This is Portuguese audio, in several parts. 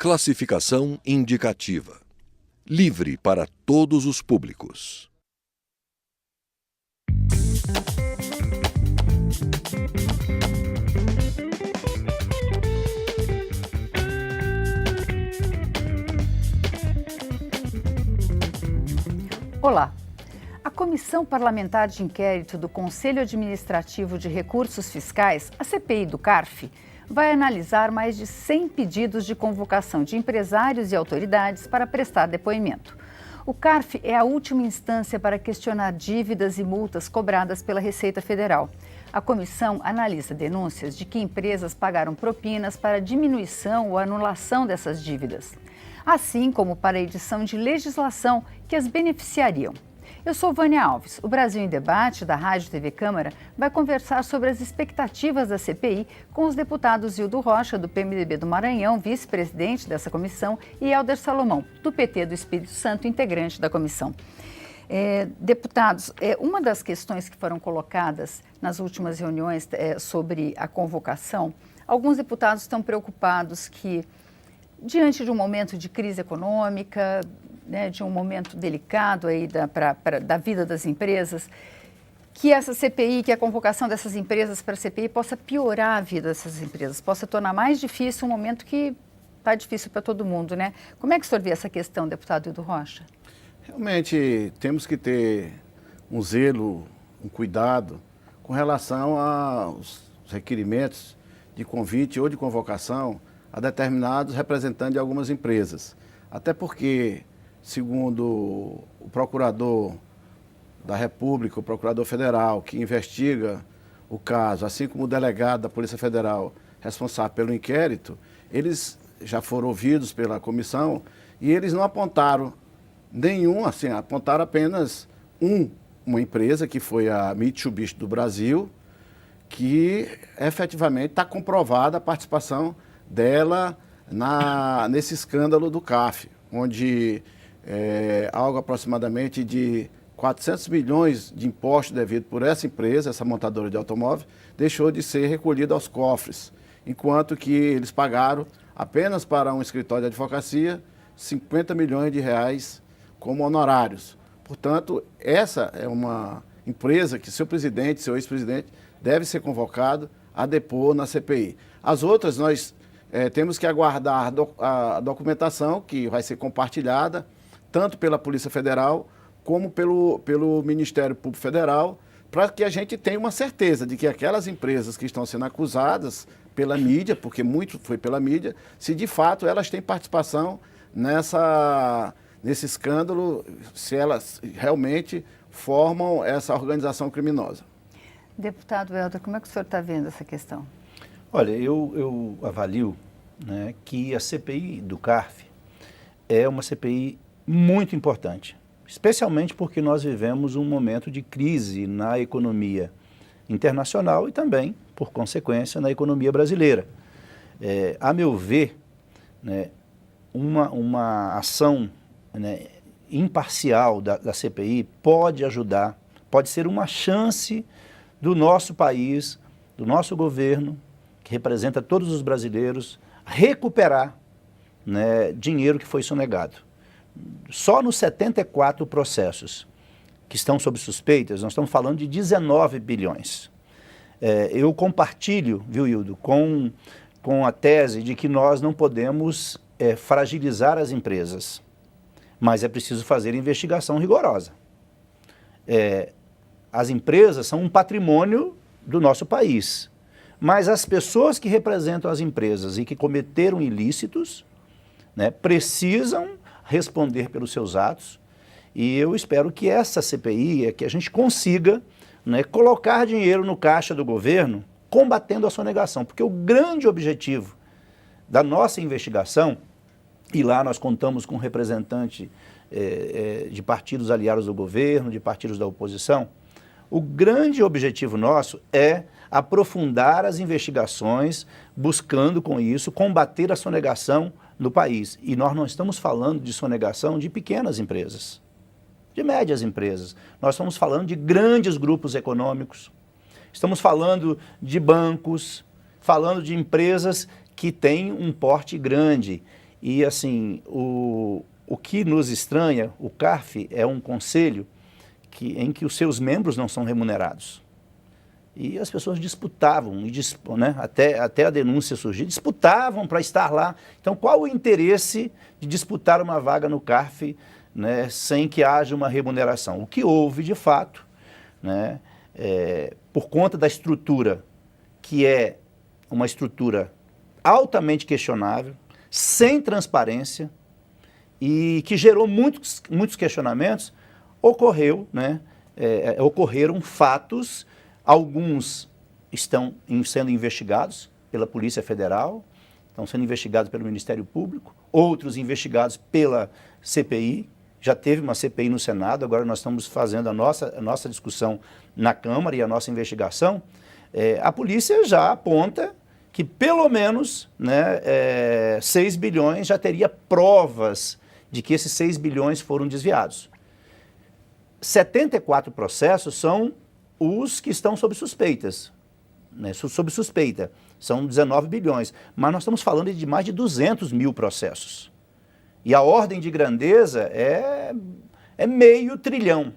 Classificação indicativa. Livre para todos os públicos. Olá! A Comissão Parlamentar de Inquérito do Conselho Administrativo de Recursos Fiscais, a CPI do CARF, vai analisar mais de 100 pedidos de convocação de empresários e autoridades para prestar depoimento. O CARF é a última instância para questionar dívidas e multas cobradas pela Receita Federal. A comissão analisa denúncias de que empresas pagaram propinas para diminuição ou anulação dessas dívidas, assim como para a edição de legislação que as beneficiariam. Eu sou Vânia Alves. O Brasil em Debate, da Rádio TV Câmara, vai conversar sobre as expectativas da CPI com os deputados Hildo Rocha, do PMDB do Maranhão, vice-presidente dessa comissão, e Helder Salomão, do PT do Espírito Santo, integrante da comissão. Deputados, uma das questões que foram colocadas nas últimas reuniões sobre a convocação, alguns deputados estão preocupados que, diante de um momento de crise econômica, de um momento delicado aí da vida das empresas, que essa CPI, que a convocação dessas empresas para a CPI possa piorar a vida dessas empresas, possa tornar mais difícil um momento que está difícil para todo mundo, né? Como é que o senhor vê essa questão, deputado Hildo Rocha? Realmente temos que ter um zelo, um cuidado com relação aos requerimentos de convite ou de convocação a determinados representantes de algumas empresas. Até porque, segundo o procurador da República, o procurador federal que investiga o caso, assim como o delegado da Polícia Federal responsável pelo inquérito, eles já foram ouvidos pela comissão e eles não apontaram nenhum, assim, apontaram apenas uma empresa, que foi a Mitsubishi do Brasil, que efetivamente está comprovada a participação dela nesse escândalo do CARF, onde algo aproximadamente de 400 milhões de impostos devido por essa empresa, essa montadora de automóvel, deixou de ser recolhido aos cofres, enquanto que eles pagaram apenas para um escritório de advocacia 50 milhões de reais como honorários. Portanto, essa é uma empresa que seu presidente, seu ex-presidente, deve ser convocado a depor na CPI. As outras, nós temos que aguardar a documentação que vai ser compartilhada, tanto pela Polícia Federal como pelo Ministério Público Federal, para que a gente tenha uma certeza de que aquelas empresas que estão sendo acusadas pela mídia, porque muito foi pela mídia, se de fato elas têm participação nesse escândalo, se elas realmente formam essa organização criminosa. Deputado Helder, como é que o senhor está vendo essa questão? Olha, eu avalio, né, que a CPI do CARF é uma CPI muito importante, especialmente porque nós vivemos um momento de crise na economia internacional e também, por consequência, na economia brasileira. A meu ver, né, uma ação, né, imparcial da CPI pode ajudar, pode ser uma chance do nosso país, do nosso governo, que representa todos os brasileiros, recuperar, né, dinheiro que foi sonegado. Só nos 74 processos que estão sob suspeitas, nós estamos falando de 19 bilhões. Eu compartilho, viu, Hildo, com a tese de que nós não podemos fragilizar as empresas, mas é preciso fazer investigação rigorosa. As empresas são um patrimônio do nosso país, mas as pessoas que representam as empresas e que cometeram ilícitos, né, precisam responder pelos seus atos, e eu espero que essa CPI, que a gente consiga, né, colocar dinheiro no caixa do governo, combatendo a sonegação, porque o grande objetivo da nossa investigação, e lá nós contamos com representante de partidos aliados do governo, de partidos da oposição, o grande objetivo nosso é aprofundar as investigações, buscando com isso combater a sonegação no país. E nós não estamos falando de sonegação de pequenas empresas, de médias empresas. Nós estamos falando de grandes grupos econômicos, estamos falando de bancos, falando de empresas que têm um porte grande. E, assim, o que nos estranha, o CARF é um conselho em que os seus membros não são remunerados. E as pessoas disputavam, né, até a denúncia surgir, disputavam para estar lá. Então, qual o interesse de disputar uma vaga no CARF, né, sem que haja uma remuneração? O que houve, de fato, né, por conta da estrutura, que é uma estrutura altamente questionável, sem transparência, e que gerou muitos questionamentos, ocorreram fatos. Alguns estão sendo investigados pela Polícia Federal, estão sendo investigados pelo Ministério Público, outros investigados pela CPI. Já teve uma CPI no Senado, agora nós estamos fazendo a nossa discussão na Câmara e a nossa investigação. A polícia já aponta que pelo menos, né, 6 bilhões já teria provas de que esses 6 bilhões foram desviados. 74 processos são os que estão sob suspeitas, né, sob suspeita, são 19 bilhões, mas nós estamos falando de mais de 200 mil processos. E a ordem de grandeza é meio trilhão,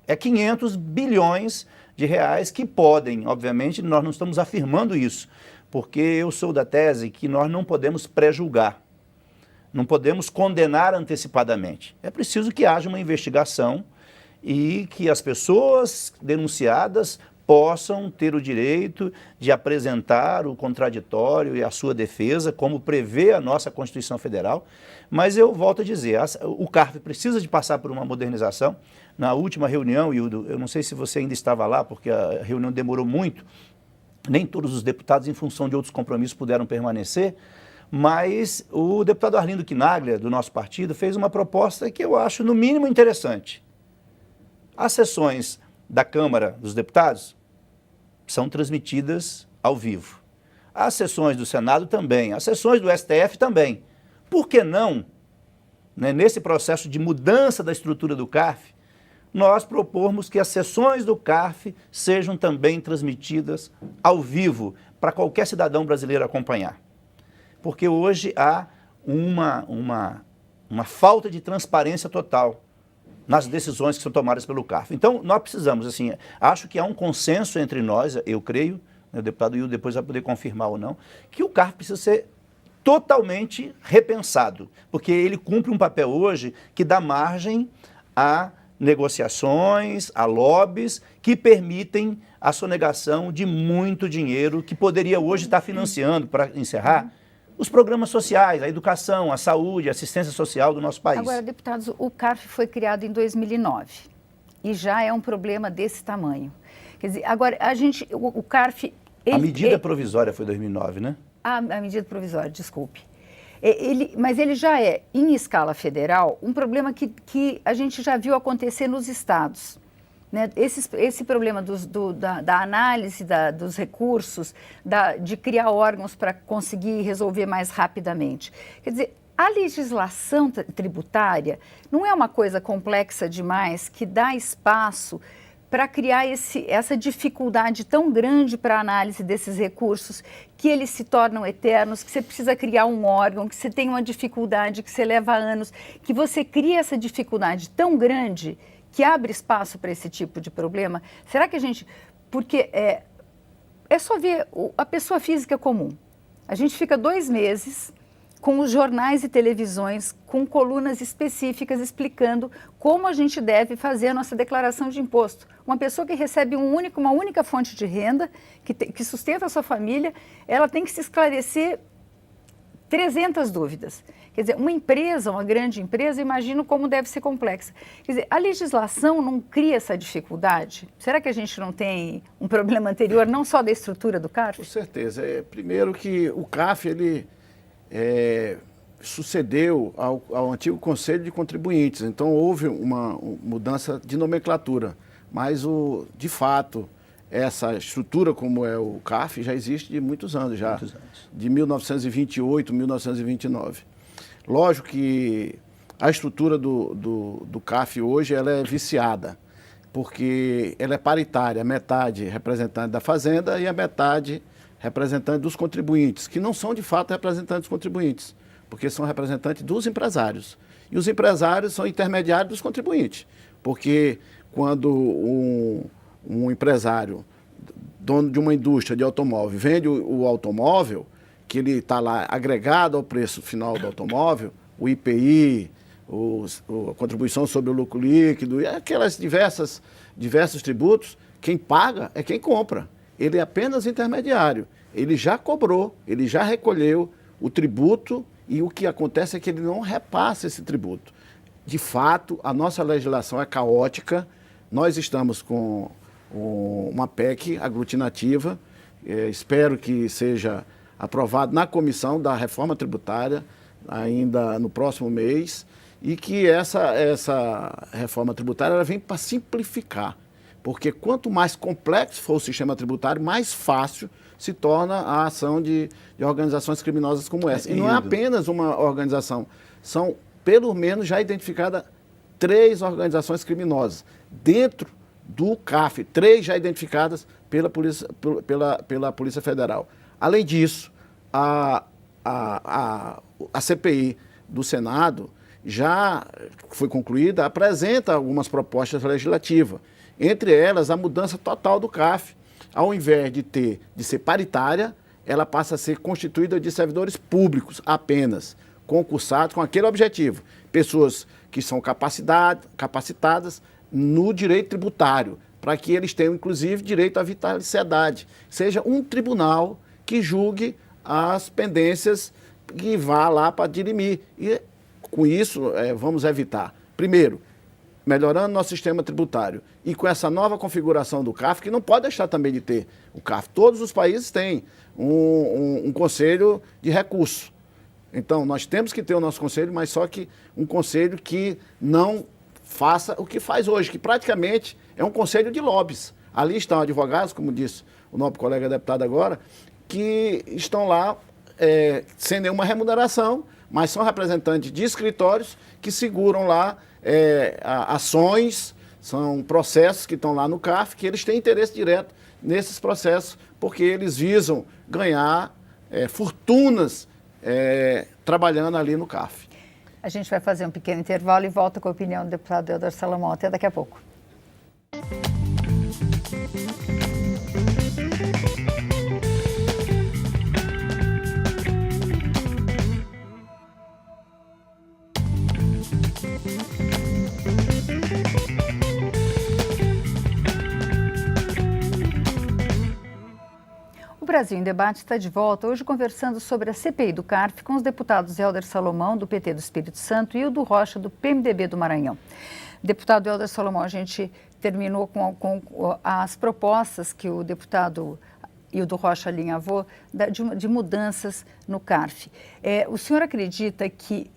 é 500 bilhões de reais que podem, obviamente, nós não estamos afirmando isso, porque eu sou da tese que nós não podemos pré-julgar, não podemos condenar antecipadamente. É preciso que haja uma investigação e que as pessoas denunciadas possam ter o direito de apresentar o contraditório e a sua defesa, como prevê a nossa Constituição Federal. Mas eu volto a dizer, o CARF precisa de passar por uma modernização. Na última reunião, Hildo, eu não sei se você ainda estava lá, porque a reunião demorou muito, nem todos os deputados, em função de outros compromissos, puderam permanecer, mas o deputado Arlindo Quinaglia, do nosso partido, fez uma proposta que eu acho, no mínimo, interessante. As sessões da Câmara dos Deputados são transmitidas ao vivo. As sessões do Senado também, as sessões do STF também. Por que não, né, nesse processo de mudança da estrutura do CARF, nós propormos que as sessões do CARF sejam também transmitidas ao vivo, para qualquer cidadão brasileiro acompanhar? Porque hoje há uma falta de transparência total nas decisões que são tomadas pelo CARF. Então, nós precisamos, assim, acho que há um consenso entre nós, eu creio, né, o deputado Hildo depois vai poder confirmar ou não, que o CARF precisa ser totalmente repensado, porque ele cumpre um papel hoje que dá margem a negociações, a lobbies, que permitem a sonegação de muito dinheiro que poderia hoje estar financiando, para encerrar, os programas sociais, a educação, a saúde, a assistência social do nosso país. Agora, deputados, o CARF foi criado em 2009 e já é um problema desse tamanho. Quer dizer, agora, o CARF... A medida provisória foi 2009, né? A medida provisória, desculpe. Mas ele já é, em escala federal, um problema que a gente já viu acontecer nos estados. Né? Esse problema da análise dos recursos, de criar órgãos para conseguir resolver mais rapidamente. Quer dizer, a legislação tributária não é uma coisa complexa demais que dá espaço para criar essa dificuldade tão grande para a análise desses recursos, que eles se tornam eternos, que você precisa criar um órgão, que você tem uma dificuldade que você leva anos, que você cria essa dificuldade tão grande que abre espaço para esse tipo de problema? Será que a gente... Porque é só ver a pessoa física comum. A gente fica 2 meses com os jornais e televisões, com colunas específicas explicando como a gente deve fazer a nossa declaração de imposto. Uma pessoa que recebe uma única fonte de renda, que sustenta a sua família, ela tem que se esclarecer 300 dúvidas. Quer dizer, uma grande empresa, imagino como deve ser complexa. Quer dizer, a legislação não cria essa dificuldade? Será que a gente não tem um problema anterior, não só da estrutura do CARF? Com certeza. Primeiro que o CARF, ele sucedeu ao antigo Conselho de Contribuintes, então houve uma mudança de nomenclatura, mas de fato essa estrutura como é o CARF já existe de muitos anos já, de 1928, 1929. Lógico que a estrutura do CARF hoje ela é viciada, porque ela é paritária, metade representante da Fazenda e a metade representante dos contribuintes, que não são de fato representantes dos contribuintes, porque são representantes dos empresários. E os empresários são intermediários dos contribuintes, porque quando um empresário, dono de uma indústria de automóvel, vende o automóvel, que ele está lá agregado ao preço final do automóvel, o IPI, a contribuição sobre o lucro líquido, e aquelas diversos tributos, quem paga é quem compra. Ele é apenas intermediário. Ele já cobrou, ele já recolheu o tributo e o que acontece é que ele não repassa esse tributo. De fato, a nossa legislação é caótica. Nós estamos com uma PEC aglutinativa, espero que seja aprovado na comissão da reforma tributária ainda no próximo mês e que essa reforma tributária ela vem para simplificar, porque quanto mais complexo for o sistema tributário, mais fácil se torna a ação de organizações criminosas como essa. E não é apenas uma organização, são pelo menos já identificadas 3 organizações criminosas. Dentro do CARF, 3 já identificadas pela Polícia Federal. Além disso, a CPI do Senado já foi concluída, apresenta algumas propostas legislativas. Entre elas, a mudança total do CARF. Ao invés de ser paritária, ela passa a ser constituída de servidores públicos apenas, concursados com aquele objetivo. Pessoas que são capacitadas no direito tributário, para que eles tenham, inclusive, direito à vitaliciedade. Seja um tribunal que julgue as pendências que vá lá para dirimir. E, com isso, vamos evitar, primeiro, melhorando nosso sistema tributário e com essa nova configuração do CARF, que não pode deixar também de ter o CARF. Todos os países têm um conselho de recurso. Então, nós temos que ter o nosso conselho, mas só que um conselho que não faça o que faz hoje, que praticamente é um conselho de lobbies. Ali estão advogados, como disse o nosso colega deputado agora, que estão lá sem nenhuma remuneração, mas são representantes de escritórios que seguram lá ações, são processos que estão lá no CARF, que eles têm interesse direto nesses processos, porque eles visam ganhar fortunas trabalhando ali no CARF. A gente vai fazer um pequeno intervalo e volta com a opinião do deputado Helder Salomão. Até daqui a pouco. O Brasil em Debate está de volta, hoje conversando sobre a CPI do CARF com os deputados Helder Salomão, do PT do Espírito Santo, e o do Rocha, do PMDB do Maranhão. Deputado Helder Salomão, a gente terminou com as propostas que o deputado e o do Rocha alinhavou de mudanças no CARF. O senhor acredita que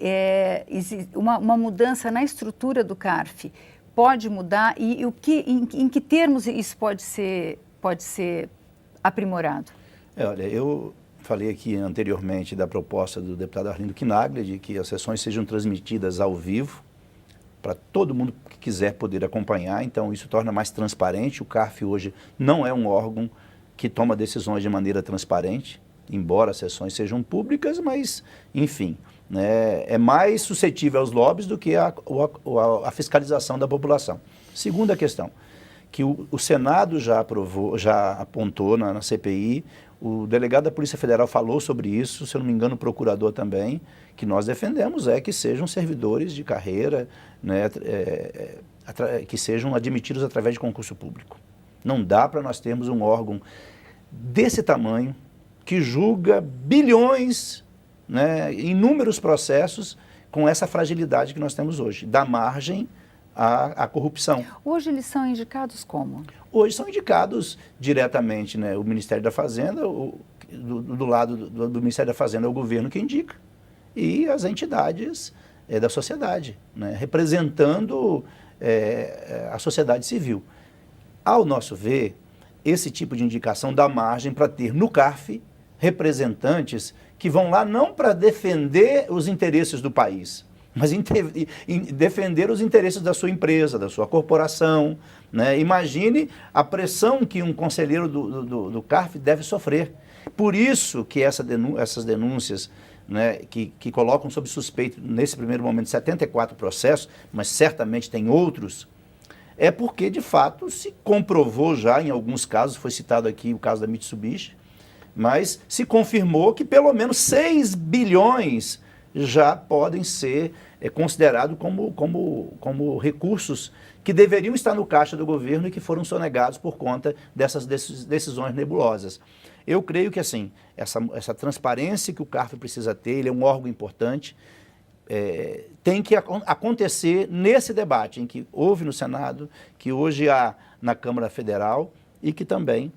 uma mudança na estrutura do CARF pode mudar e em que termos isso pode ser aprimorado? Olha, eu falei aqui anteriormente da proposta do deputado Arlindo Quinaglia de que as sessões sejam transmitidas ao vivo para todo mundo que quiser poder acompanhar, então isso torna mais transparente. O CARF hoje não é um órgão que toma decisões de maneira transparente, embora as sessões sejam públicas, mas, enfim, né, é mais suscetível aos lobbies do que a fiscalização da população. Segunda questão, que o Senado já apontou na CPI, o delegado da Polícia Federal falou sobre isso, se eu não me engano o procurador também, que nós defendemos que sejam servidores de carreira, né, que sejam admitidos através de concurso público. Não dá para nós termos um órgão desse tamanho, que julga bilhões, né, inúmeros processos, com essa fragilidade que nós temos hoje, dá margem à corrupção. Hoje eles são indicados como? Hoje são indicados diretamente, né, o Ministério da Fazenda, do lado do Ministério da Fazenda é o governo que indica, e as entidades da sociedade, né, representando a sociedade civil. Ao nosso ver, esse tipo de indicação dá margem para ter no CARF representantes que vão lá não para defender os interesses do país, mas defender os interesses da sua empresa, da sua corporação, né? Imagine a pressão que um conselheiro do CARF deve sofrer. Por isso que essas denúncias né, que colocam sob suspeito, nesse primeiro momento, 74 processos, mas certamente tem outros, é porque, de fato, se comprovou já, em alguns casos, foi citado aqui o caso da Mitsubishi, mas se confirmou que pelo menos 6 bilhões já podem ser considerados como recursos que deveriam estar no caixa do governo e que foram sonegados por conta dessas decisões nebulosas. Eu creio que, assim, essa transparência que o CARF precisa ter, ele é um órgão importante, tem que acontecer nesse debate em que houve no Senado, que hoje há na Câmara Federal e que também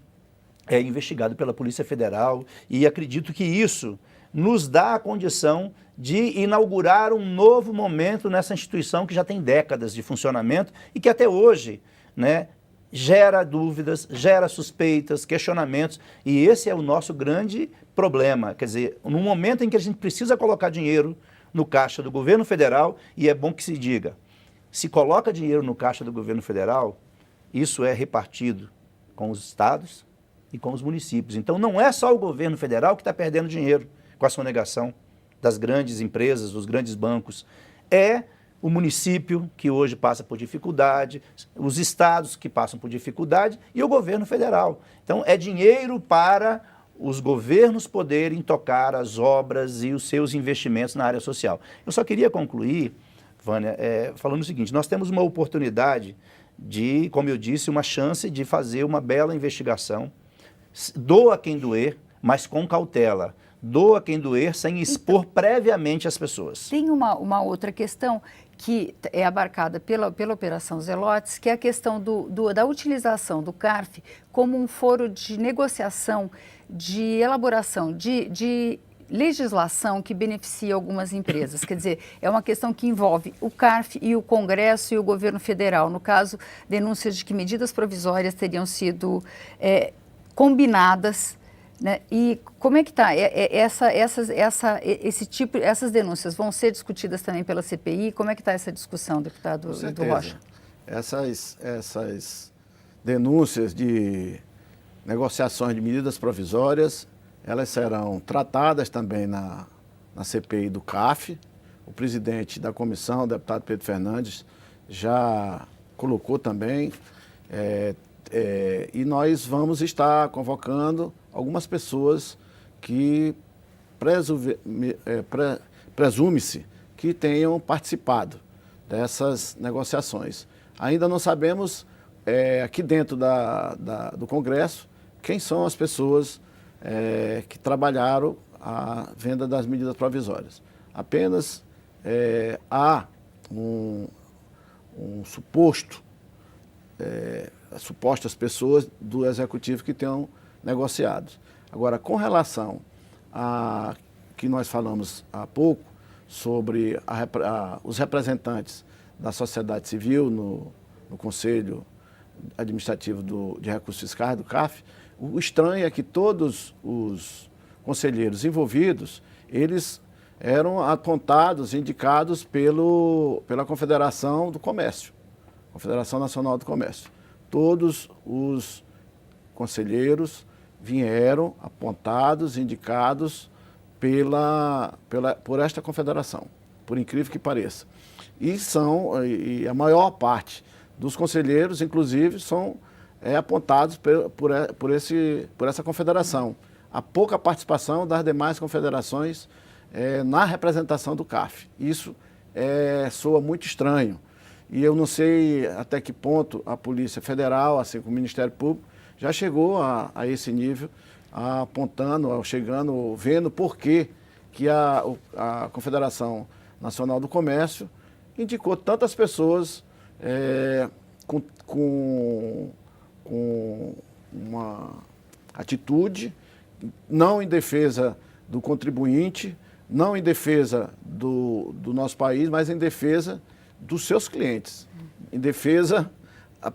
é investigado pela Polícia Federal, e acredito que isso nos dá a condição de inaugurar um novo momento nessa instituição que já tem décadas de funcionamento e que até hoje, né, gera dúvidas, gera suspeitas, questionamentos, e esse é o nosso grande problema. Quer dizer, no momento em que a gente precisa colocar dinheiro no caixa do governo federal, e é bom que se diga, se coloca dinheiro no caixa do governo federal, isso é repartido com os estados e com os municípios. Então não é só o governo federal que está perdendo dinheiro com a sonegação das grandes empresas, dos grandes bancos, é o município que hoje passa por dificuldade, os estados que passam por dificuldade e o governo federal. Então é dinheiro para os governos poderem tocar as obras e os seus investimentos na área social. Eu só queria concluir, Vânia, falando o seguinte, nós temos uma oportunidade de, como eu disse, uma chance de fazer uma bela investigação, doa quem doer, mas com cautela. Doa quem doer sem expor previamente as pessoas. Tem uma outra questão que é abarcada pela Operação Zelotes, que é a questão da utilização do CARF como um foro de negociação, de elaboração de legislação que beneficia algumas empresas. Quer dizer, é uma questão que envolve o CARF e o Congresso e o governo federal. No caso, denúncias de que medidas provisórias teriam sido combinadas, né? E como é que está? Essas denúncias vão ser discutidas também pela CPI? Como é que está essa discussão, deputado do Rocha? Essas denúncias de negociações de medidas provisórias, elas serão tratadas também na CPI do CARF. O presidente da comissão, o deputado Pedro Fernandes, já colocou também, e nós vamos estar convocando algumas pessoas que presume-se que tenham participado dessas negociações. Ainda não sabemos, aqui dentro do Congresso, quem são as pessoas que trabalharam a venda das medidas provisórias. Apenas há um supostas pessoas do Executivo que tenham negociado. Agora, com relação a que nós falamos há pouco, sobre os representantes da sociedade civil no Conselho Administrativo de Recursos Fiscais, do CARF, o estranho é que todos os conselheiros envolvidos, eles eram apontados, indicados pela Confederação do Comércio, Confederação Nacional do Comércio. Todos os conselheiros vieram apontados, indicados por esta confederação, por incrível que pareça. E a maior parte dos conselheiros, inclusive, são apontados por essa confederação. Há pouca participação das demais confederações na representação do CARF. Isso soa muito estranho. E eu não sei até que ponto a Polícia Federal, assim como o Ministério Público, já chegou a esse nível, vendo por que a Confederação Nacional do Comércio indicou tantas pessoas com uma atitude não em defesa do contribuinte, não em defesa do nosso país, mas em defesa dos seus clientes, em defesa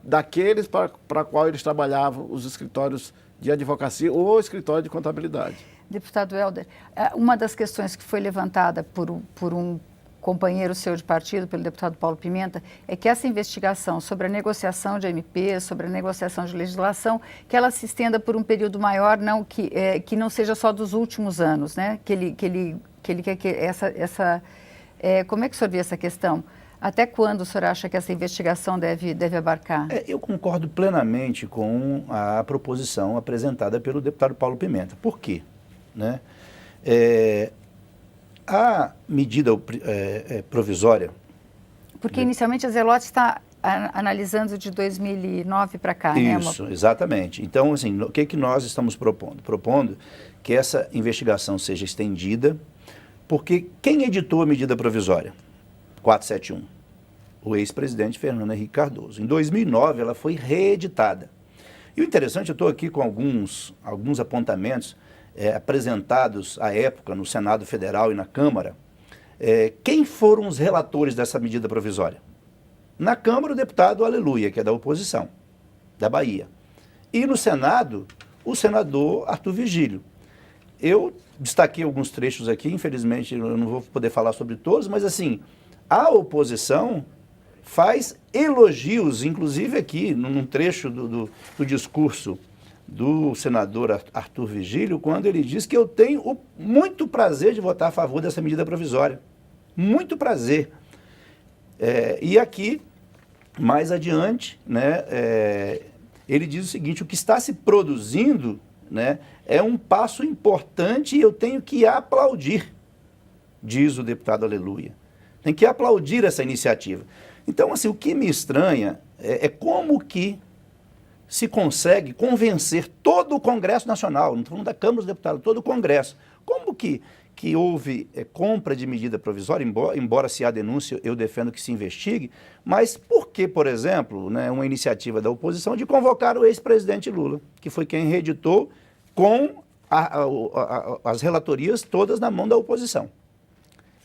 daqueles para qual eles trabalhavam, os escritórios de advocacia ou o escritório de contabilidade. Deputado Helder, uma das questões que foi levantada por um companheiro seu de partido, pelo deputado Paulo Pimenta, é que essa investigação sobre a negociação de MP, sobre a negociação de legislação, que ela se estenda por um período maior, que não seja só dos últimos anos, né? Que que ele quer que como é que o senhor vê essa questão? Até quando o senhor acha que essa investigação deve abarcar? Eu concordo plenamente com a proposição apresentada pelo deputado Paulo Pimenta. Por quê? Né? A medida provisória... Porque inicialmente a Zelotes está analisando de 2009 para cá, né? Isso, exatamente. Então, assim, o que nós estamos propondo? Propondo que essa investigação seja estendida, porque quem editou a medida provisória? 471, o ex-presidente Fernando Henrique Cardoso. Em 2009, ela foi reeditada. E o interessante, eu estou aqui com alguns apontamentos apresentados à época no Senado Federal e na Câmara. Quem foram os relatores dessa medida provisória? Na Câmara, o deputado Aleluia, que é da oposição, da Bahia. E no Senado, o senador Arthur Vigílio. Eu destaquei alguns trechos aqui, infelizmente eu não vou poder falar sobre todos, mas assim... A oposição faz elogios, inclusive aqui, num trecho do discurso do senador Arthur Vigílio, quando ele diz que eu tenho muito prazer de votar a favor dessa medida provisória. Muito prazer. E aqui, mais adiante, né, ele diz o seguinte: o que está se produzindo, né, é um passo importante e eu tenho que aplaudir, diz o deputado Aleluia. Tem que aplaudir essa iniciativa. Então, assim, o que me estranha é como que se consegue convencer todo o Congresso Nacional, não estou falando da Câmara dos Deputados, todo o Congresso. Como que houve compra de medida provisória, embora se há denúncia, eu defendo que se investigue, mas por que, por exemplo, né, uma iniciativa da oposição de convocar o ex-presidente Lula, que foi quem reeditou com as relatorias todas na mão da oposição.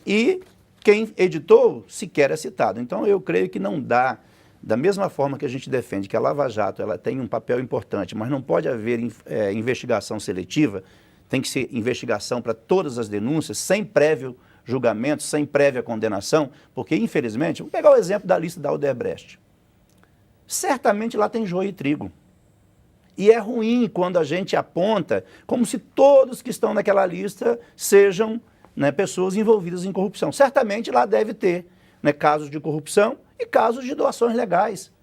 E quem editou sequer é citado. Então, eu creio que não dá, da mesma forma que a gente defende que a Lava Jato ela tem um papel importante, mas não pode haver investigação seletiva, tem que ser investigação para todas as denúncias, sem prévio julgamento, sem prévia condenação, porque, infelizmente, vamos pegar o exemplo da lista da Odebrecht. Certamente lá tem joio e trigo. E é ruim quando a gente aponta como se todos que estão naquela lista sejam, né, pessoas envolvidas em corrupção. Certamente lá deve ter, né, casos de corrupção e casos de doações legais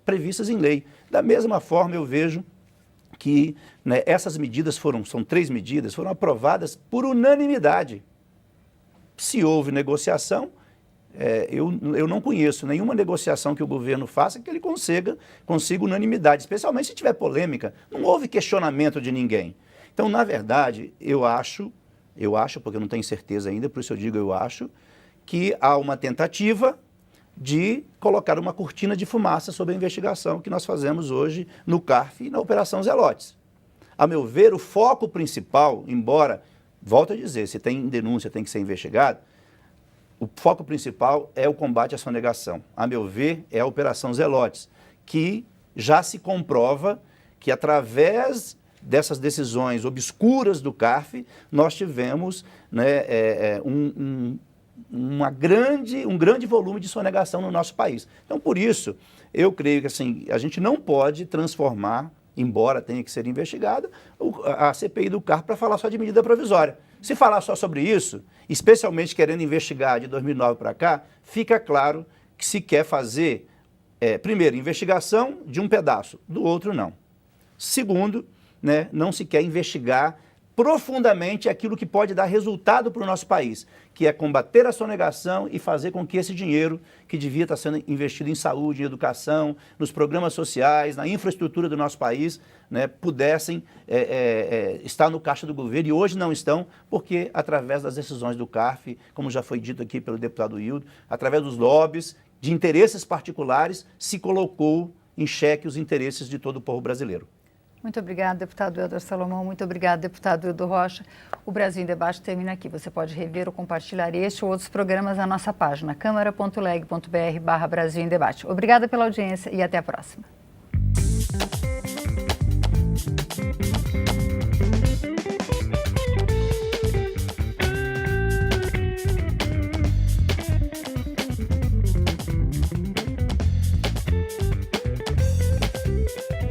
previstas em lei. Da mesma forma, eu vejo que, né, essas medidas são 3 medidas, foram aprovadas por unanimidade. Se houve negociação, eu não conheço nenhuma negociação que o governo faça que ele consiga unanimidade, especialmente se tiver polêmica. Não houve questionamento de ninguém. Então, na verdade, eu acho, porque eu não tenho certeza ainda, por isso eu digo eu acho, que há uma tentativa de colocar uma cortina de fumaça sobre a investigação que nós fazemos hoje no CARF e na Operação Zelotes. A meu ver, o foco principal, embora, volto a dizer, se tem denúncia tem que ser investigado, o foco principal é o combate à sonegação. A meu ver, é a Operação Zelotes, que já se comprova que através dessas decisões obscuras do CARF, nós tivemos, né, um grande volume de sonegação no nosso país. Então, por isso, eu creio que assim, a gente não pode transformar, embora tenha que ser investigada, a CPI do CARF para falar só de medida provisória. Se falar só sobre isso, especialmente querendo investigar de 2009 para cá, fica claro que se quer fazer, primeiro, investigação de um pedaço, do outro não. Segundo, né, não se quer investigar profundamente aquilo que pode dar resultado para o nosso país, que é combater a sonegação e fazer com que esse dinheiro que devia estar sendo investido em saúde, em educação, nos programas sociais, na infraestrutura do nosso país, né, pudessem estar no caixa do governo, e hoje não estão, porque através das decisões do CARF, como já foi dito aqui pelo deputado Hildo, através dos lobbies, de interesses particulares, se colocou em xeque os interesses de todo o povo brasileiro. Muito obrigada, deputado Helder Salomão. Muito obrigada, deputado Hildo Rocha. O Brasil em Debate termina aqui. Você pode rever ou compartilhar este ou outros programas na nossa página, câmara.leg.br/Brasil em Debate. Obrigada pela audiência e até a próxima.